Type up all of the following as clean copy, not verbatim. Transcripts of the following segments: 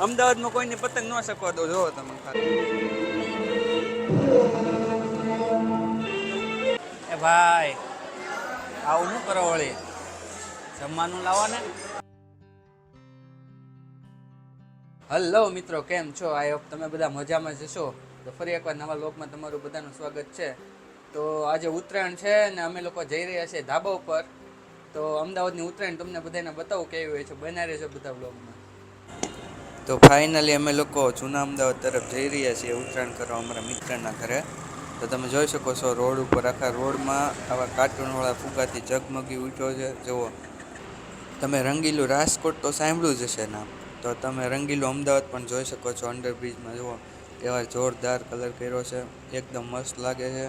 અમદાવાદમાં કોઈને પતંગ ન શકવા દો, જોવો તમે ખાલી. એ ભાઈ આવું શું કરો વળી, જમવાનું લાવો ને. હલો મિત્રો, કેમ છો? આઈ હોપ તમે બધા મજામાં જશો. તો ફરી એકવાર નવા લોકમાં તમારું બધાનું સ્વાગત છે. તો આજે ઉત્તરાયણ છે ને અમે લોકો જઈ રહ્યા છીએ ધાબા ઉપર. તો અમદાવાદની ઉત્તરાયણ તમને બધાને બતાવું કેવી હોય છે, બના રહેજો બધા બ્લોગમાં. તો ફાઇનલી અમે લોકો જૂના અમદાવાદ તરફ જઈ રહ્યા છીએ ઉત્તરાયણ કરવા અમારા મિત્રના ઘરે. તો તમે જોઈ શકો છો રોડ ઉપર, આખા રોડમાં આવા કાર્ટૂનવાળા ફુગ્ગાથી ઝગમગી ઉઠ્યો છે. જુઓ તમે રંગીલું રાજકોટ તો સાંભળ્યું જ હશે નામ, તો તમે રંગીલું અમદાવાદ પણ જોઈ શકો છો. અંડરબ્રિજમાં જુઓ એવા જોરદાર કલર કર્યો છે, એકદમ મસ્ત લાગે છે.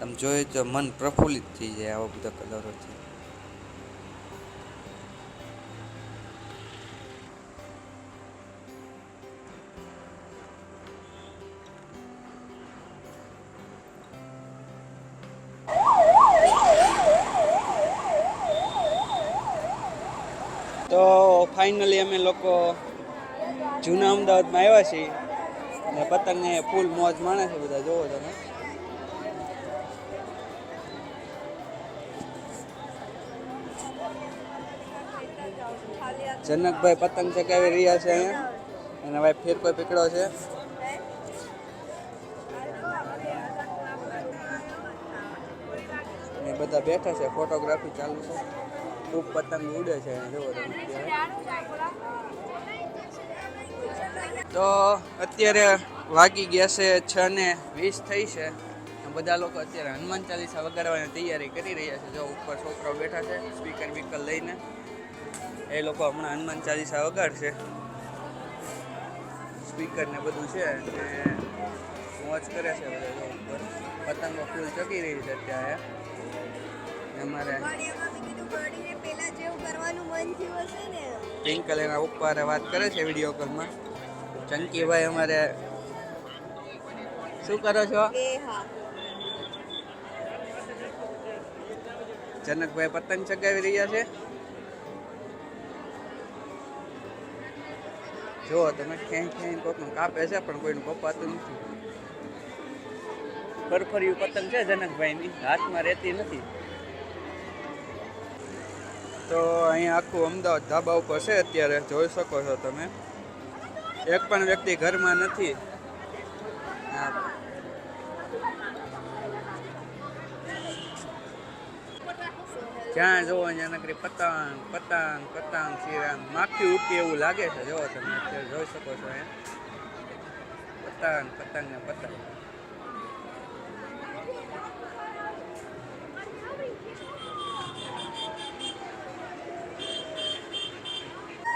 તમે જોઈએ તો મન પ્રફુલ્લિત થઈ જાય આવા બધા કલરોથી. તો ફાઇનલી અમે લોકો જૂના અમદાવાદમાં આવ્યા છીએ ને પતંગને ફૂલ મોજ માણે છે બધા, જોવો તમે. જનકભાઈ પતંગ ચગાવી રહ્યા છે અહીંયા, અને ભાઈ ફેરકો પકડ્યો છે. ને બધા બેઠા છે, ફોટોગ્રાફી ચાલુ છે. ખૂબ પતંગ ઉડે છે, જોવો તમે. તો અત્યારે વાગી ગયા છે 6:20 થઈ છે. બધા લોકો અત્યારે હનુમાન ચાલીસા વગાડવાની તૈયારી કરી રહ્યા છે. જો ઉપર છોકરાઓ બેઠા છે સ્પીકર બીકર લઈને, એ લોકો હમણાં હનુમાન ચાલીસા વગાડશે. સ્પીકર ને બધું છે ને મોજ કરે છે બધા. જો ઉપર પતંગો ફૂલ ચગી રહી છે અત્યારે. અમારે પિંકલ એના ઉપર વાત કરે છે વિડીયો કોલમાં. ચંકીભાઈ અમારે શું કરો છો? જનકભાઈ પતંગ ચગાવી રહ્યા છે. જો તમે ખેંચી કોકનું કાપે છે પણ કોઈનું કપાતું નથી. ફરફરિયું પતંગ છે જનકભાઈની, હાથમાં રહેતી નથી. તો અહીંયા આખું અમદાવાદ ધાબા ઉપર છે અત્યારે, જોઈ શકો છો તમે. એક પણ વ્યક્તિ ઘરમાં નથી. જ્યાં જોવો ત્યાં નકરી પતંગ પતંગ પતંગ શ્રીરામ, માખી ઉડતી એવું લાગે છે. જોવો તમે અત્યારે જોઈ શકો છો અહીંયા પતંગ પતંગ ને પતંગ.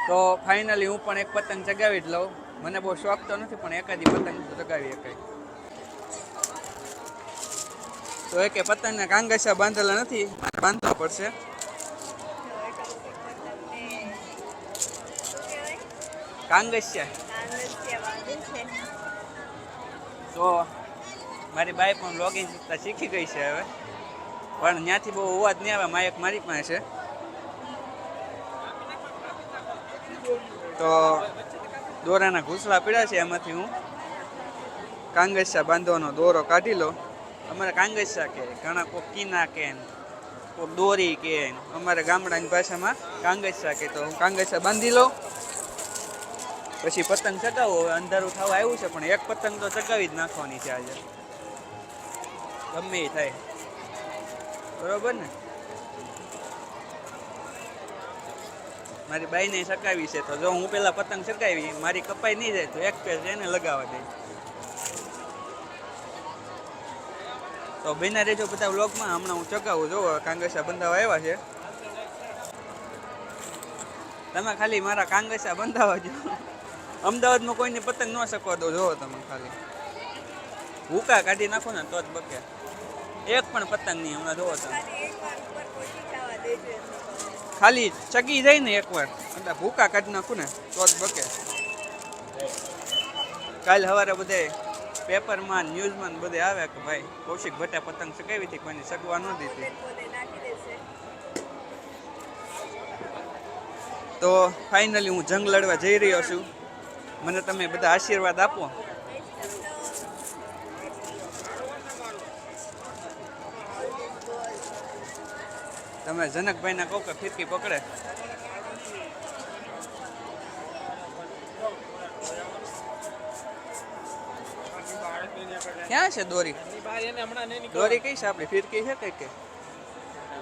તો ફાઇનલી હું પણ એક પતંગ ચગાવી જ લઉં. મને બહુ શોખ તો નથી પણ એકાદી પતંગ તો ચગાવી શકાય. તો એક પતંગને કાંગસિયા બાંધેલા નથી, બાંધવા પડશે. કાંગસિયા તો મારી બાઈ પણ વ્લોગિંગ શીખી ગઈ છે હવે, પણ ત્યાંથી બહુ અવાજ નહીં આવે. માઇક મારી પાસે છે. તો દોરાના ઘૂંસળા પીડ્યા છે, એમાંથી હું કાંગસિયા બાંધવાનો દોરો કાઢી લો. અમારે કાંગસિયા કે, ઘણા કોક કીના કે, કોક દોરી કે, અમારે ગામડાની ભાષામાં કાંગસિયા કે. તો હું કાંગસિયા બાંધી લઉં, પછી પતંગ ચગાવો. હવે અંધારું થવા આવ્યું છે પણ એક પતંગ તો ચગાવી જ નાખવાની છે આજે, ગમે એ થાય. બરોબર ને? મારી બાઈને ચગાવી છે, તો જો હું પેલા પતંગ ચગાવી, મારી કપાઈ નહીં જાય તો એક પેજ એને લગાવવા દે. તો બિના રેજો બધા વ્લોગમાં. હમણાં હું ચગાવું. જો કાંગસિયા બંધાવા આવ્યા છે. તમે ખાલી મારા કાંગસિયા બંધાવા જો. અમદાવાદમાં કોઈને પતંગ ન શકવા દો, જોવો તમે ખાલી. ભૂકા કાઢી નાખો ને તો જ બકે. એક પણ પતંગ નહીં હમણાં, જોવો તમે. ખાલી ચગી જાય ને એકવાર એટલે ભૂકા કાઢી નાખું ને તો જ બકે. કાલ સવારે બધે પેપરમાં ન્યૂઝમાં બધે આવે કે ભાઈ કૌશિક ભટ્ટે પતંગ ચગાવી હતી, કોઈને ચગવા ન દીધી. તો ફાઇનલી હું જંગ લડવા જઈ રહ્યો છું. મને તમે બધા આશીર્વાદ આપો. તમે જનકભાઈને કહો કે ફિરકી પકડે. ક્યાં છે દોરી? દોરી કઈ છે આપણી? ફિરકી છે કઈ કે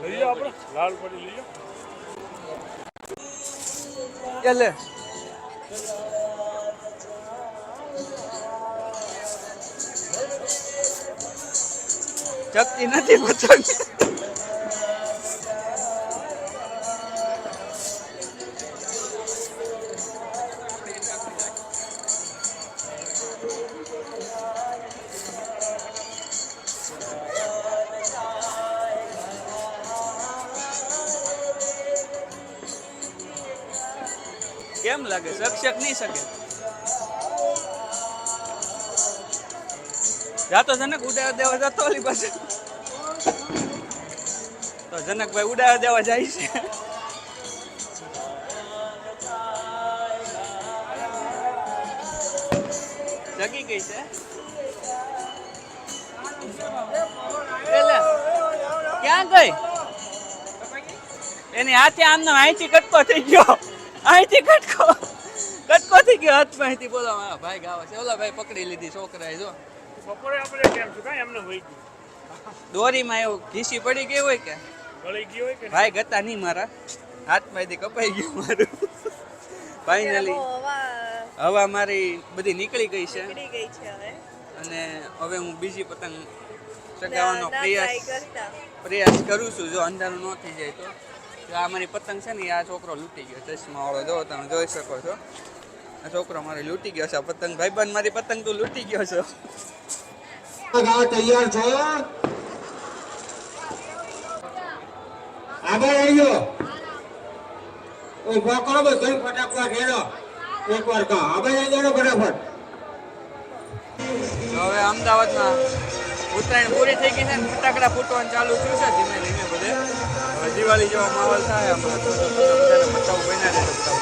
લઈ લો આપણે લાલ પડી લઈ લો. ચાલે ચકતી નથી પતંગ. કેમ લાગે? શકશક નહીં શકે? જાતો જનક ઉડાવવા દેવા જતો ઓલી પાસે. તો જનકભાઈ ઉડાવવા દેવા જાય છે. જગી ગઈ છે. એટલે ક્યાં ગઈ? એની હાથે આમનો અહીંથી કટકો થઈ ગયો. અહીંથી કટકો થઈ ગયો હાથમાં. અહીંથી બોલો મારા ભાઈ ગાવા છે. ઓલા ભાઈ પકડી લીધી છોકરાએ. જો બપોરે આપણે કેમ છું કાંઈ એમને વહી ગયું દોરીમાં એવું ઘીસી પડી ગઈ હોય કે ગળી ગઈ હોય કે ભાઈ ગતા નહીં મારા હાથમાંથી કપાઈ ગયું મારું. ફાઇનલી હવા મારી બધી નીકળી ગઈ છે અને હવે હું બીજી પતંગ ચગાવવાનો પ્રયાસ કરું છું. જો અંધારું ન થઈ જાય તો. આ મારી પતંગ છે ને, આ છોકરો લૂંટી ગયો ચશ્મા વાળો. જો તમે જોઈ શકો છો, આ છોકરો મારે લૂંટી ગયો છે. આ પતંગ ભાઈબંધ મારી પતંગ તું લૂંટી ગયો છો. તૈયાર છો? આગળ આવ્યો ઉભો કરો બધો ફટાફટ હેડો. એકવાર કહો આગળ આવી જાઓ ફટાફટ. હવે અમદાવાદમાં ઉત્તરાયણ પૂરી થઈ ગઈ છે ને ફટાકડા ફૂટવાનું ચાલુ થયું છે ધીમે ધીમે બધે. હવે દિવાળી જેવો માહોલ થાય. આમાં મચાવું બન્યા રહે બધા.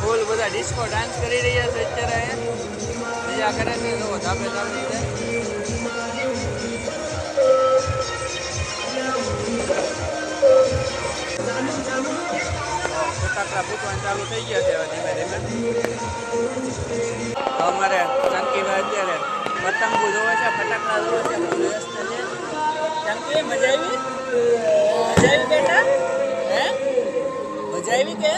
ફૂલ બધા ડિસ્કો ડાન્સ કરી રહ્યા છે અત્યારે. મજા કરે છે. જો ધાબે ધાબે છે. ફટાકડા ફૂટવાનું ચાલુ થઈ ગયા છે હવે ધીમે ધીમે. અમારે ચંકીભાઈ અત્યારે પતંગો જોવે છે, ફટાકડા જોવે છે. ચંકી મજા આવી? મજા આવી બેટા? હે મજા આવી કે?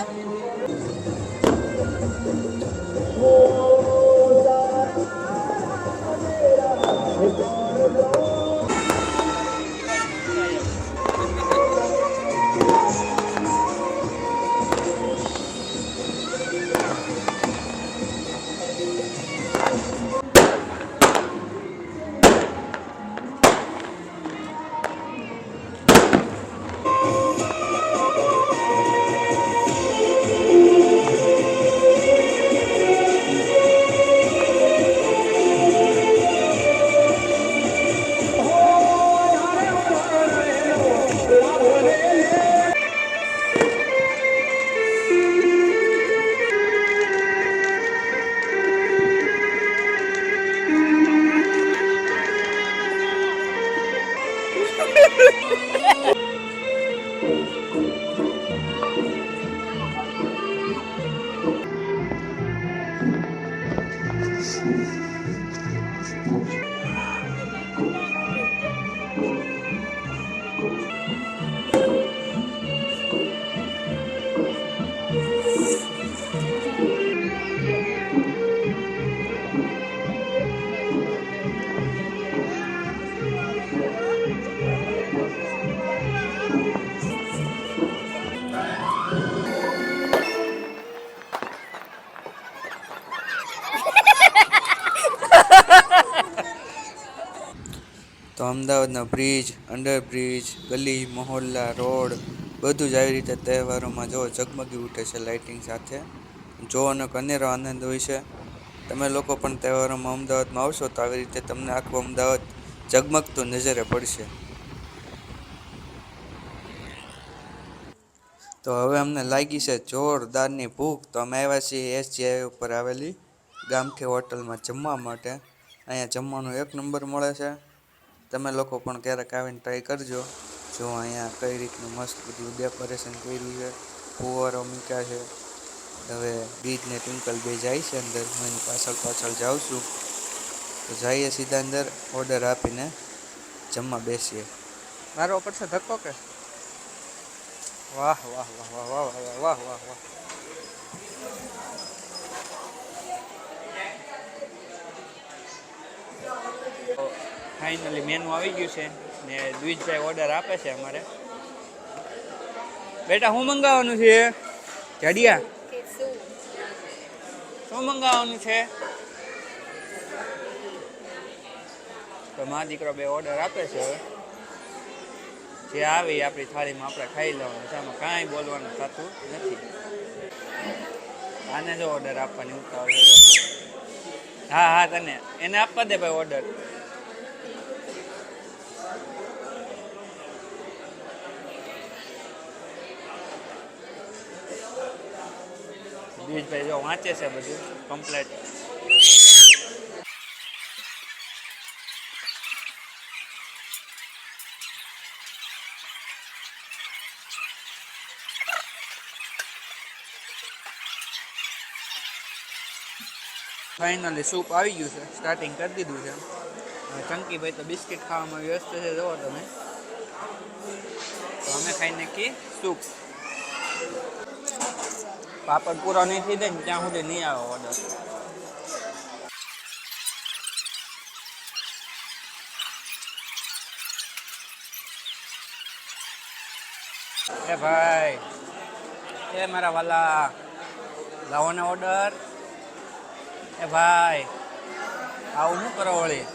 તો અમદાવાદના બ્રિજ, અંડરબ્રિજ, ગલી મહોલ્લા, રોડ બધું જ આવી રીતે તહેવારોમાં જો ઝગમગી ઉઠે છે લાઇટિંગ સાથે. જોવાનો અનેરો આનંદ હોય છે. તમે લોકો પણ તહેવારોમાં અમદાવાદમાં આવશો તો આવી રીતે તમને આખું અમદાવાદ ઝગમગતું નજરે પડશે. તો હવે અમને લાગી છે જોરદારની ભૂખ, તો અમે આવ્યા છીએ એસજી ઉપર આવેલી ગામઠી હોટલમાં જમવા માટે. અહીંયા જમવાનું એક નંબર મળે છે. તમે લોકો પણ ક્યારેક આવીને ટ્રાય કરજો. જો અહીંયા કઈ રીતનું મસ્ત બધું ડેકોરેશન કર્યું છે, ફુવારો મૂક્યા છે. હવે બીજ ને ટ્વિંકલ બે જાય છે અંદર, હું એની પાછળ જાઉં છું. તો જઈએ સીધા અંદર, ઓર્ડર આપીને જમવા બેસીએ. મારો પડશે ધક્કો કે? વાહ વાહ વાહ વાહ વાહ વાહ વાહ વાહ વાહ. ફાઇનલી મેનુ આવી ગયું છે ને દ્વિજભાઈ ઓર્ડર આપે છે અમારે. બેટા શું મંગાવવાનું છે? જડિયા શું મંગાવવાનું છે? તો મા દીકરો બે ઓર્ડર આપે છે. હવે જે આવે એ આપણી થાળીમાં આપણે ખાઈ લેવાનું છે, આમાં કાંઈ બોલવાનું થતું નથી. આને જો ઓર્ડર આપવાની ઉતાવળ છે. હા હા, તને એને આપવા દે ભાઈ ઓર્ડર. દિનેશભાઈ જો વાંચે છે બધું કમ્પ્લેટ. ફાઇનલી સૂપ આવી ગયું છે, સ્ટાર્ટિંગ કરી દીધું છે. ચંકીભાઈ તો બિસ્કિટ ખાવામાં વ્યસ્ત છે, જુઓ તમે. તો અમે ખાઈ નાખી સૂપ. પાપડ પૂરો નહીં થઈ જાય ને ત્યાં સુધી નહીં આવે ઓર્ડર. એ ભાઈ, એ મારા વાલા, લાવો ને ઓર્ડર. એ ભાઈ, આવું શું કરો વળી?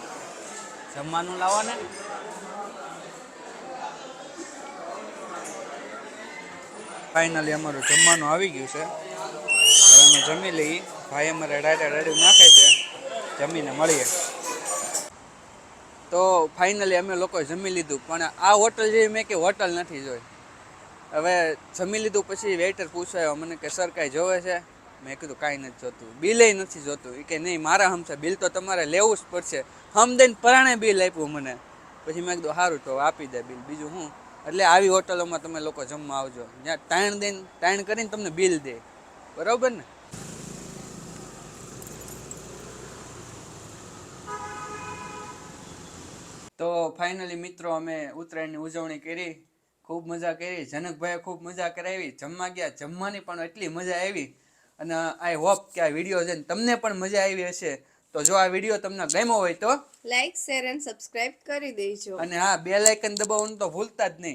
જમવાનું લાવો ને. ફાઇનલી અમારું જમવાનું આવી ગયું છે. હવે અમે જમી લઈએ. ભાઈ અમારે રેડી નાખે છે, જમીને મળીએ. તો ફાઇનલી અમે લોકો જમી લીધું, પણ આ હોટલ જેવી મેં કે હોટલ નથી જોઈ. હવે જમી લીધું પછી વેઇટર પૂછાયો મને કે સર કાંઈ જોવે છે? મેં કીધું કાંઈ નથી જોતું. બિલે નથી જોતું. એ કે નહીં, મારા હમશે બિલ તો તમારે લેવું જ પડશે. હમ દઈને પરાણે બિલ આપ્યું મને. પછી મેં કીધું સારું તો આપી દે બિલ, બીજું શું. એટલે આવી હોટલોમાં તમે લોકો જમવા આવજો, જ્યાં તાણ કરીને તમને બિલ દે. બરાબર ને? તો ફાઇનલી મિત્રો અમે ઉત્તરાયણની ઉજવણી કરી, ખૂબ મજા કરી. જનકભાઈએ ખૂબ મજા કરાવી. જમવા ગયા, જમવાની પણ એટલી મજા આવી. અને આઈ હોપ કે આ વિડીયો જોઈને તમને પણ મજા આવી હશે. તો જો આ વિડીયો તમને ગમ્યો હોય તો લાઈક, શેર અને સબસ્ક્રાઇબ કરી દેજો. અને હા, બેલ આઇકન દબાવવાનું તો ભૂલતા જ નહીં.